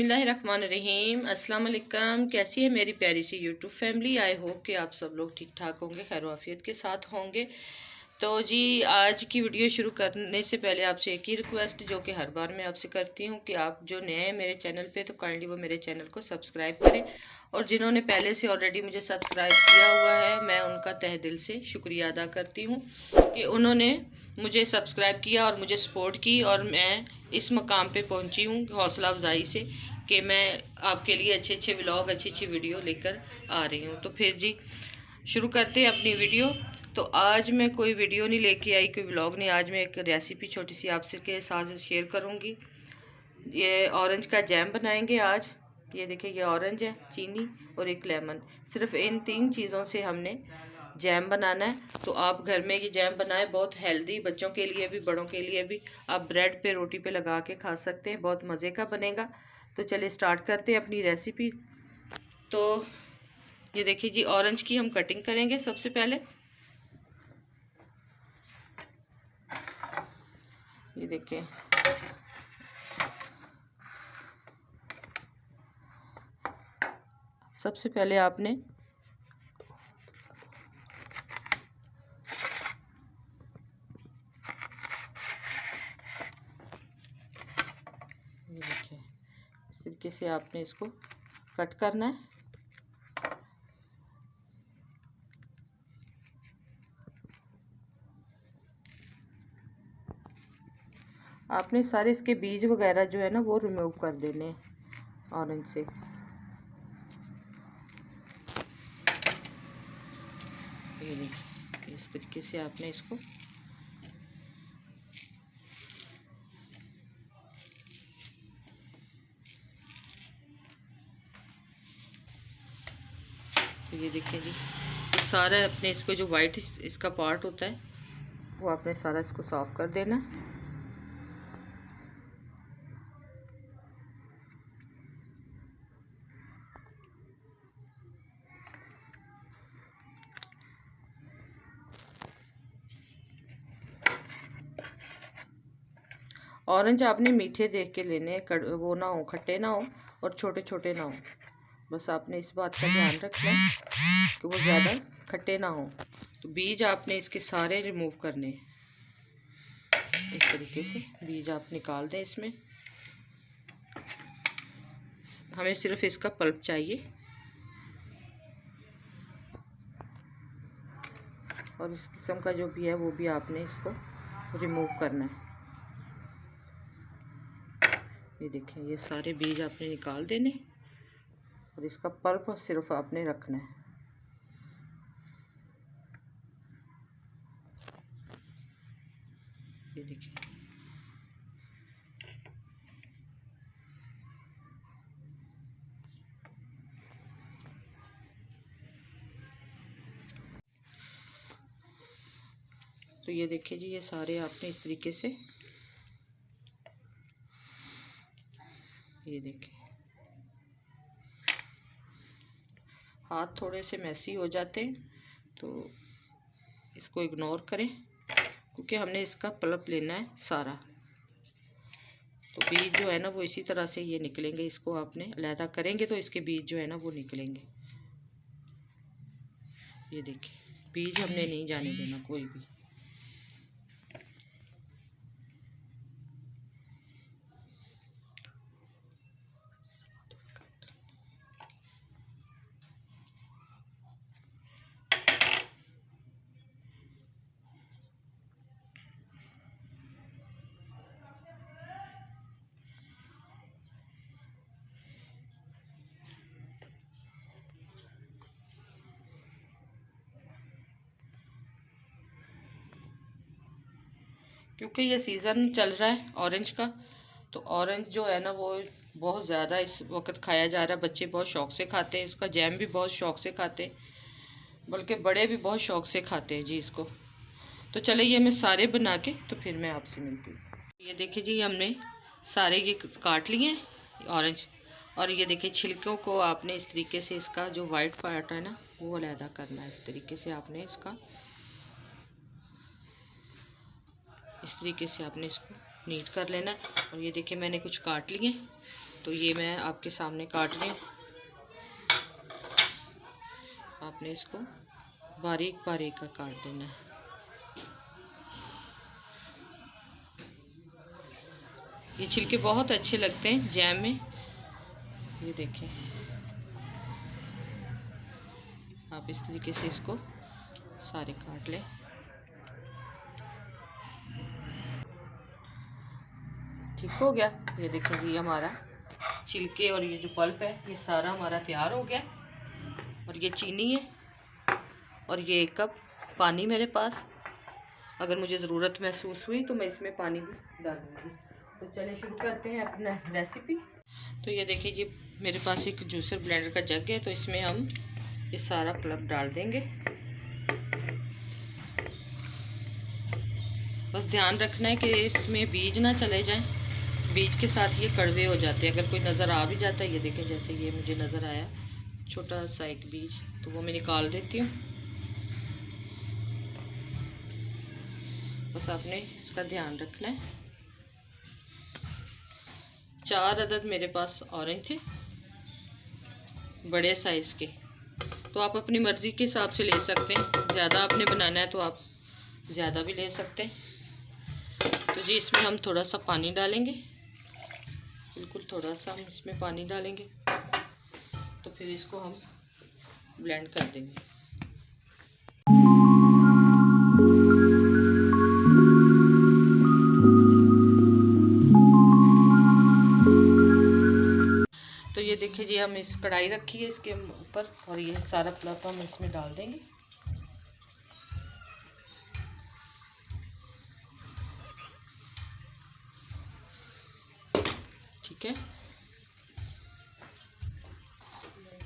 बिस्मिल्लाहिर्रहमानिर्रहीम। अस्सलाम वालेकुम। कैसी है मेरी प्यारी सी यूट्यूब फैमिली। आई होप कि आप सब लोग ठीक ठाक होंगे, खैर वाफियत के साथ होंगे। तो जी आज की वीडियो शुरू करने से पहले आपसे एक ही रिक्वेस्ट, जो कि हर बार मैं आपसे करती हूँ, कि आप जो नए हैं मेरे चैनल पे तो काइंडली वो मेरे चैनल को सब्सक्राइब करें, और जिन्होंने पहले से ऑलरेडी मुझे सब्सक्राइब किया हुआ है मैं उनका तहे दिल से शुक्रिया अदा करती हूँ कि उन्होंने मुझे सब्सक्राइब किया और मुझे सपोर्ट की, और मैं इस मकाम पे पहुंची हूँ हौसला अफजाई से कि मैं आपके लिए अच्छे अच्छे व्लॉग, अच्छी अच्छी वीडियो लेकर आ रही हूँ। तो फिर जी शुरू करते हैं अपनी वीडियो। तो आज मैं कोई वीडियो नहीं लेके आई, कोई व्लॉग नहीं। आज मैं एक रेसिपी छोटी सी आपसे के साथ शेयर करूँगी। ये ऑरेंज का जैम बनाएंगे आज। ये देखिए, ये ऑरेंज है, चीनी और एक लेमन, सिर्फ इन तीन चीज़ों से हमने जैम बनाना है। तो आप घर में ये जैम बनाएं, बहुत हेल्दी, बच्चों के लिए भी बड़ों के लिए भी। आप ब्रेड पे, रोटी पे लगा के खा सकते हैं, बहुत मज़े का बनेगा। तो चलिए स्टार्ट करते हैं अपनी रेसिपी। तो ये देखिए जी, ऑरेंज की हम कटिंग करेंगे सबसे पहले। ये देखिए, सबसे पहले आपने ये देखिए इस तरीके से आपने इसको कट करना है। आपने सारे इसके बीज वगैरह जो है ना वो रिमूव कर देने हैं ऑरेंज से। ये देखिए इस तरीके से आपने इसको तो ये देखिए जी, सारा अपने इसको जो वाइट इसका पार्ट होता है वो आपने सारा इसको साफ कर देना। ऑरेंज आपने मीठे देख के लेने हैं, वो ना हो, खट्टे ना हो और छोटे छोटे ना हो। बस आपने इस बात का ध्यान रखना है कि वो ज़्यादा खट्टे ना हो। तो बीज आपने इसके सारे रिमूव करने हैं। इस तरीके से बीज आप निकाल दें। इसमें हमें सिर्फ इसका पल्प चाहिए, और इस किस्म का जो भी है वो भी आपने इसको रिमूव करना है। ये देखें, ये सारे बीज आपने निकाल देने और इसका पल्प सिर्फ आपने रखना है। ये देखिए, तो ये देखिए जी, ये सारे आपने इस तरीके से, ये देखिए हाथ थोड़े से मैसी हो जाते हैं तो इसको इग्नोर करें, क्योंकि हमने इसका पल्प लेना है सारा। तो बीज जो है ना वो इसी तरह से ये निकलेंगे। इसको आपने अलहदा करेंगे तो इसके बीज जो है ना वो निकलेंगे। ये देखिए, बीज हमने नहीं जाने देना कोई भी। क्योंकि ये सीज़न चल रहा है ऑरेंज का, तो ऑरेंज जो है ना वो बहुत ज़्यादा इस वक्त खाया जा रहा है। बच्चे बहुत शौक़ से खाते हैं इसका, जैम भी बहुत शौक़ से खाते हैं, बल्कि बड़े भी बहुत शौक़ से खाते हैं जी इसको। तो चले ये मैं सारे बना के तो फिर मैं आपसे मिलती हूँ। ये देखिए जी, हमने सारे ये काट लिए हैं ऑरेंज, और ये देखिए छिलकों को आपने इस तरीके से, इसका जो वाइट पार्ट है ना वो अलहदा करना है। इस तरीके से आपने इसका, इस तरीके से आपने इसको नीट कर लेना है। और ये देखिए मैंने कुछ काट लिए, तो ये मैं आपके सामने काट रही हूँ। आपने इसको बारीक बारीक का काट देना है। ये छिलके बहुत अच्छे लगते हैं जैम में। ये देखें, आप इस तरीके से इसको सारे काट लें। ठीक हो गया। ये देखें जी, हमारा छिलके और ये जो पल्प है ये सारा हमारा तैयार हो गया। और ये चीनी है और ये 1 कप पानी मेरे पास। अगर मुझे ज़रूरत महसूस हुई तो मैं इसमें पानी भी डालूंगी। तो चलिए शुरू करते हैं अपना रेसिपी। तो ये देखिए जी, मेरे पास एक जूसर ब्लेंडर का जग है, तो इसमें हम ये सारा पल्प डाल देंगे। बस ध्यान रखना है कि इसमें बीज ना चले जाएं, बीज के साथ ये कड़वे हो जाते हैं। अगर कोई नज़र आ भी जाता है, ये देखें जैसे ये मुझे नज़र आया छोटा सा एक बीज, तो वो मैं निकाल देती हूँ। बस आपने इसका ध्यान रखना है। 4 अदद मेरे पास ऑरेंज थे, बड़े साइज़ के। तो आप अपनी मर्ज़ी के हिसाब से ले सकते हैं। ज़्यादा आपने बनाना है तो आप ज़्यादा भी ले सकते हैं। तो जी इसमें हम थोड़ा सा पानी डालेंगे, बिल्कुल थोड़ा सा हम इसमें पानी डालेंगे। तो फिर इसको हम ब्लेंड कर देंगे। तो ये देखिए जी, हम इस कढ़ाई रखी है इसके ऊपर और ये सारा पल्प हम इसमें डाल देंगे। ठीक है,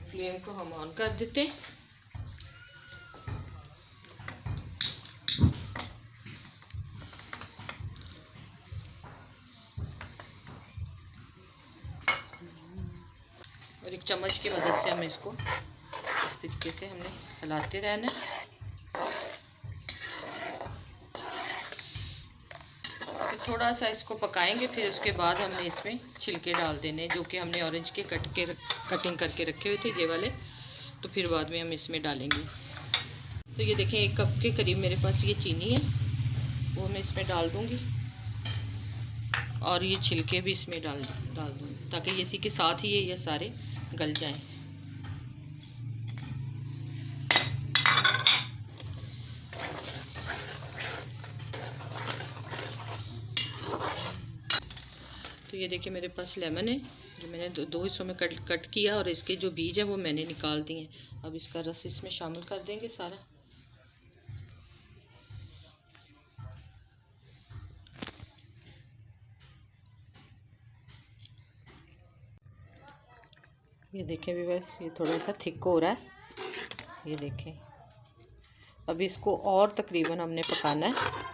फ्लेम को हम ऑन कर देते हैं। और एक चम्मच की मदद से हम इसको इस तरीके से हमने हिलाते रहना है। तो थोड़ा सा इसको पकाएंगे, फिर उसके बाद हमने इसमें छिलके डाल देने जो कि हमने ऑरेंज के कटिंग करके रखे हुए थे, ये वाले। तो फिर बाद में हम इसमें डालेंगे। तो ये देखें, 1 कप के करीब मेरे पास ये चीनी है, वो मैं इसमें डाल दूँगी। और ये छिलके भी इसमें डाल दूँगी ताकि इसी के साथ ही ये सारे गल जाएं। तो ये देखिए, मेरे पास लेमन है जो मैंने दो हिस्सों में कट किया और इसके जो बीज हैं वो मैंने निकाल दिए हैं। अब इसका रस इसमें शामिल कर देंगे सारा। ये देखें व्यूअर्स, ये थोड़ा सा थिक हो रहा है। ये देखें, अब इसको और तकरीबन हमने पकाना है।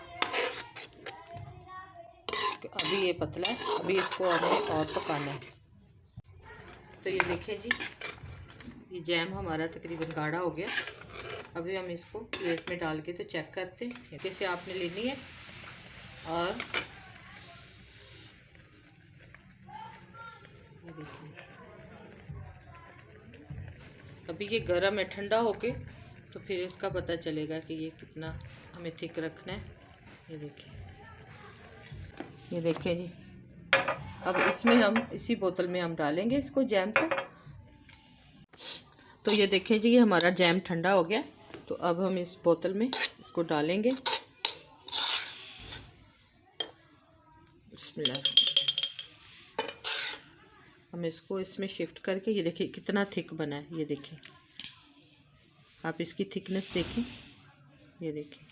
अभी ये पतला है, अभी इसको हमें और पकाना है। तो ये देखें जी, ये जैम हमारा तकरीबन गाढ़ा हो गया। अभी हम इसको प्लेट में डाल के तो चेक करते हैं कैसे आपने लेनी है। और ये देखिए, अभी ये गर्म है, ठंडा होके तो फिर इसका पता चलेगा कि ये कितना हमें थिक रखना है। ये देखिए, ये देखें जी, अब इसमें हम इसी बोतल में हम डालेंगे इसको, जैम को। तो ये देखें जी, ये हमारा जैम ठंडा हो गया। तो अब हम इस बोतल में इसको डालेंगे। बिस्मिल्लाह। हम इसको इसमें शिफ्ट करके, ये देखिए कितना थिक बना है। ये देखें, आप इसकी थिकनेस देखें, ये देखें।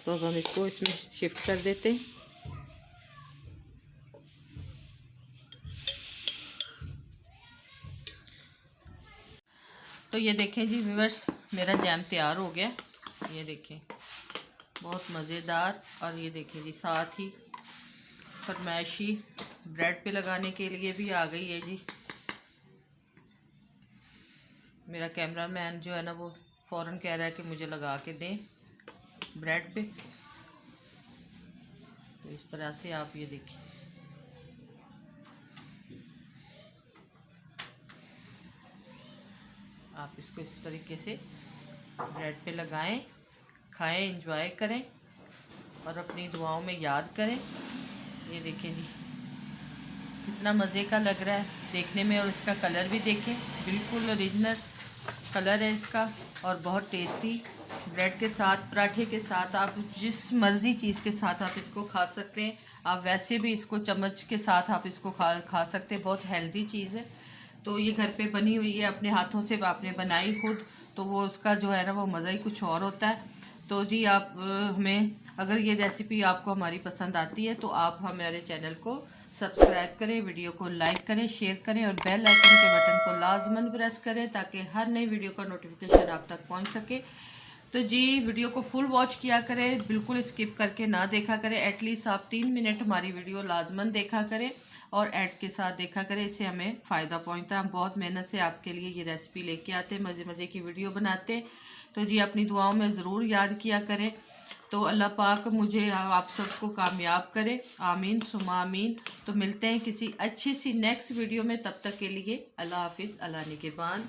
तो अब हम इसको इसमें शिफ्ट कर देते हैं। तो ये देखें जी व्यूअर्स, मेरा जैम तैयार हो गया। ये देखें, बहुत मज़ेदार। और ये देखें जी, साथ ही फरमाइशी ब्रेड पे लगाने के लिए भी आ गई है जी। मेरा कैमरामैन जो है ना, वो फ़ौरन कह रहा है कि मुझे लगा के दें ब्रेड पे। तो इस तरह से आप ये देखें, आप इसको इस तरीके से ब्रेड पे लगाएं, खाएं, एंजॉय करें और अपनी दुआओं में याद करें। ये देखें जी कितना मज़े का लग रहा है देखने में, और इसका कलर भी देखें, बिल्कुल ओरिजिनल कलर है इसका और बहुत टेस्टी। ब्रेड के साथ, पराठे के साथ, आप जिस मर्ज़ी चीज़ के साथ आप इसको खा सकते हैं। आप वैसे भी इसको चम्मच के साथ आप इसको खा सकते हैं, बहुत हेल्दी चीज़ है। तो ये घर पे बनी हुई है, अपने हाथों से आपने बनाई खुद, तो वो उसका जो है ना वो मज़ा ही कुछ और होता है। तो जी आप हमें, अगर ये रेसिपी आपको हमारी पसंद आती है तो आप हमारे चैनल को सब्सक्राइब करें, वीडियो को लाइक करें, शेयर करें और बेल आइकन के बटन को लाजमन प्रेस करें ताकि हर नई वीडियो का नोटिफिकेशन आप तक पहुंच सके। तो जी वीडियो को फुल वॉच किया करें, बिल्कुल स्किप करके ना देखा करें। एटलीस्ट आप 3 मिनट हमारी वीडियो लाजमन देखा करें और ऐड के साथ देखा करें, इससे हमें फ़ायदा पहुंचता है। हम बहुत मेहनत से आपके लिए ये रेसिपी लेके आते हैं, मज़े मज़े की वीडियो बनाते हैं। तो जी अपनी दुआओं में ज़रूर याद किया करें। तो अल्लाह पाक मुझे आप सबको कामयाब करे, आमीन सुमा आमीन। तो मिलते हैं किसी अच्छी सी नेक्स्ट वीडियो में, तब तक के लिए अल्लाह हाफिज़, अल्लाह निगहबान।